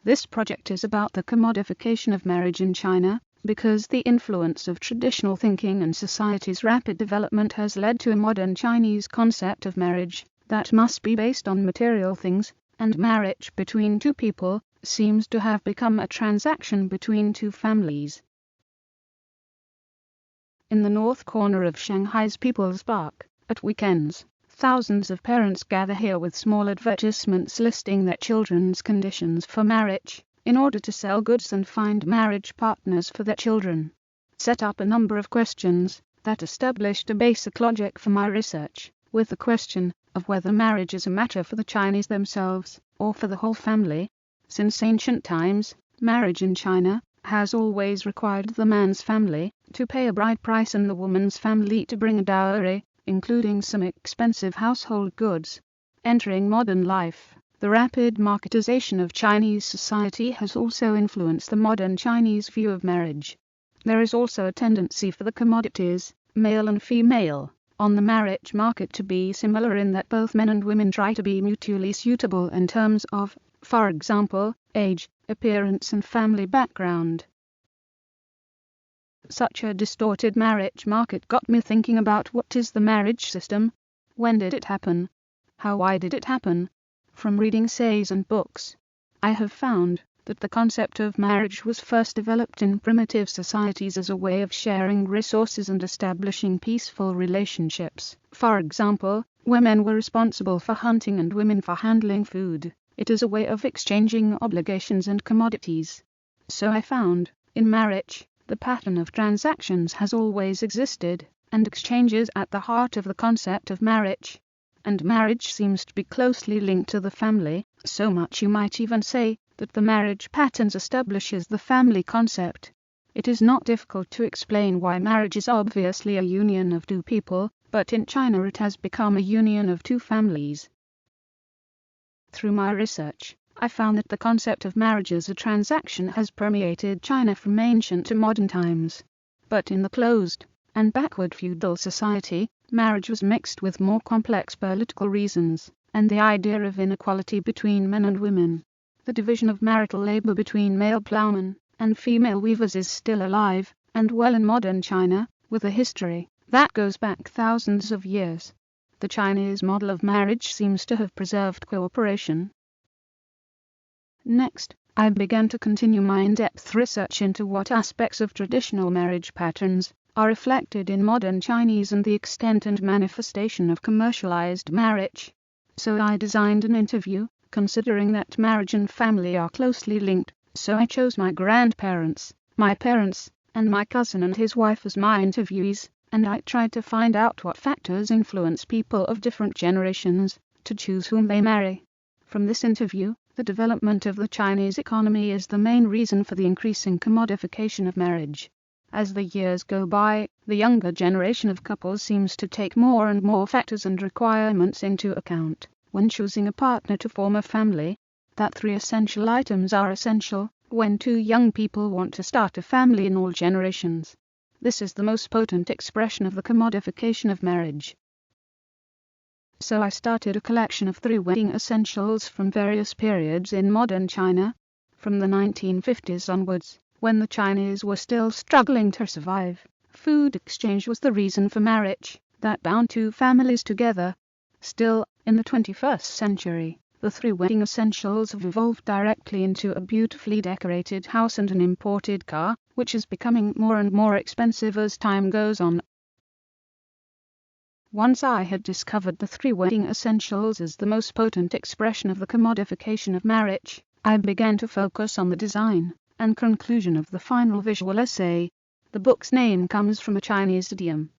This project is about the commodification of marriage in China, because the influence of traditional thinking and society's rapid development has led to a modern Chinese concept of marriage that must be based on material things, and marriage between two people seems to have become a transaction between two families. In the north corner of Shanghai's People's Park, at weekends, thousands of parents gather here with small advertisements listing their children's conditions for marriage, in order to sell goods and find marriage partners for their children. Set up a number of questions that established a basic logic for my research, with the question of whether marriage is a matter for the Chinese themselves, or for the whole family. Since ancient times, marriage in China has always required the man's family to pay a bride price and the woman's family to bring a dowry, including some expensive household goods. Entering modern life, the rapid marketization of Chinese society has also influenced the modern Chinese view of marriage. There is also a tendency for the commodities, male and female, on the marriage market to be similar in that both men and women try to be mutually suitable in terms of, for example, age, appearance and family background. Such a distorted marriage market got me thinking about what is the marriage system? When did it happen? Why did it happen? From reading essays and books, I have found that the concept of marriage was first developed in primitive societies as a way of sharing resources and establishing peaceful relationships. For example, where men were responsible for hunting and women for handling food, it is a way of exchanging obligations and commodities. So I found, in marriage, the pattern of transactions has always existed, and exchange is at the heart of the concept of marriage. And marriage seems to be closely linked to the family, so much you might even say that the marriage patterns establishes the family concept. It is not difficult to explain why marriage is obviously a union of two people, but in China it has become a union of two families. Through my research, I found that the concept of marriage as a transaction has permeated China from ancient to modern times. But in the closed and backward feudal society, marriage was mixed with more complex political reasons, and the idea of inequality between men and women. The division of marital labor between male plowmen and female weavers is still alive and well in modern China, with a history that goes back thousands of years. The Chinese model of marriage seems to have preserved cooperation. Next, I began to continue my in-depth research into what aspects of traditional marriage patterns are reflected in modern Chinese and the extent and manifestation of commercialized marriage. So I designed an interview, considering that marriage and family are closely linked, so I chose my grandparents, my parents, and my cousin and his wife as my interviewees, and I tried to find out what factors influence people of different generations to choose whom they marry. From this interview, the development of the Chinese economy is the main reason for the increasing commodification of marriage. As the years go by, the younger generation of couples seems to take more and more factors and requirements into account when choosing a partner to form a family. That three essential items are essential when two young people want to start a family in all generations. This is the most potent expression of the commodification of marriage. So I started a collection of 3 wedding essentials from various periods in modern China, from the 1950s onwards, when the Chinese were still struggling to survive. Food exchange was the reason for marriage that bound two families together. Still, in the 21st century, the 3 wedding essentials have evolved directly into a beautifully decorated house and an imported car, which is becoming more and more expensive as time goes on. Once I had discovered the 3 wedding essentials as the most potent expression of the commodification of marriage, I began to focus on the design and conclusion of the final visual essay. The book's name comes from a Chinese idiom.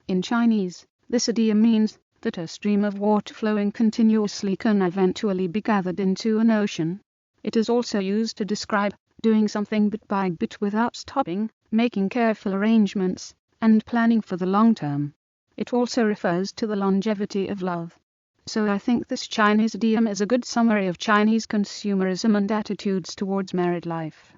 In Chinese, this idiom means that a stream of water flowing continuously can eventually be gathered into an ocean. It is also used to describe doing something bit by bit without stopping, making careful arrangements, and planning for the long term. It also refers to the longevity of love. So I think this Chinese idiom is a good summary of Chinese consumerism and attitudes towards married life.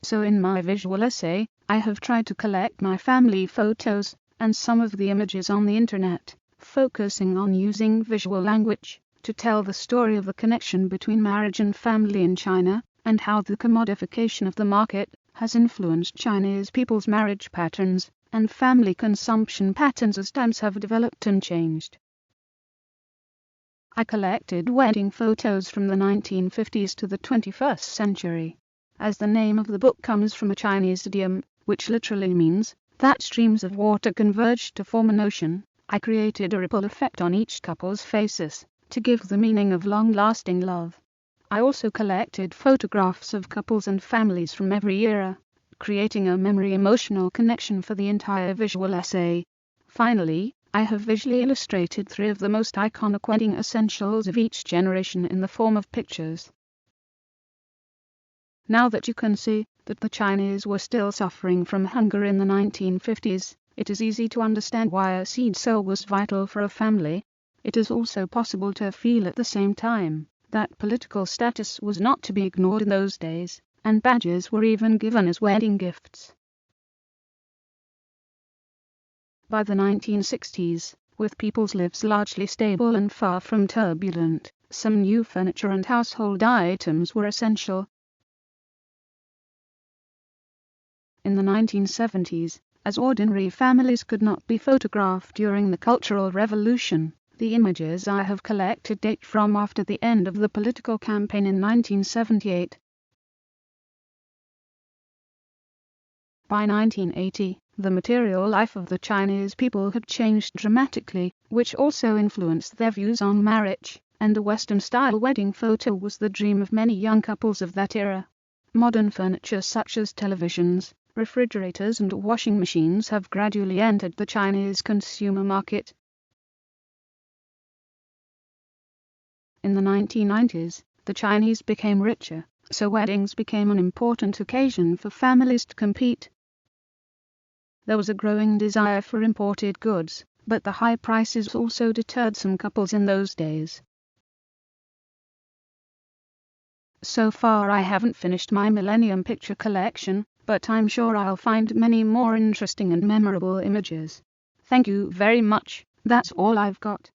So in my visual essay, I have tried to collect my family photos and some of the images on the internet, focusing on using visual language to tell the story of the connection between marriage and family in China, and how the commodification of the market has influenced Chinese people's marriage patterns and family consumption patterns as times have developed and changed. I collected wedding photos from the 1950s to the 21st century. As the name of the book comes from a Chinese idiom, which literally means that streams of water converge to form an ocean, I created a ripple effect on each couple's faces to give the meaning of long-lasting love. I also collected photographs of couples and families from every era, creating a memory-emotional connection for the entire visual essay. Finally, I have visually illustrated 3 of the most iconic wedding essentials of each generation in the form of pictures. Now that you can see that the Chinese were still suffering from hunger in the 1950s, it is easy to understand why a seed sow was vital for a family. It is also possible to feel at the same time that political status was not to be ignored in those days, and badges were even given as wedding gifts. By the 1960s, with people's lives largely stable and far from turbulent, some new furniture and household items were essential. In the 1970s, as ordinary families could not be photographed during the Cultural Revolution, the images I have collected date from after the end of the political campaign in 1978. By 1980, the material life of the Chinese people had changed dramatically, which also influenced their views on marriage, and the Western-style wedding photo was the dream of many young couples of that era. Modern furniture such as televisions, refrigerators and washing machines have gradually entered the Chinese consumer market. In the 1990s, the Chinese became richer, so weddings became an important occasion for families to compete. There was a growing desire for imported goods, but the high prices also deterred some couples in those days. So far I haven't finished my Millennium Picture collection, but I'm sure I'll find many more interesting and memorable images. Thank you very much, that's all I've got.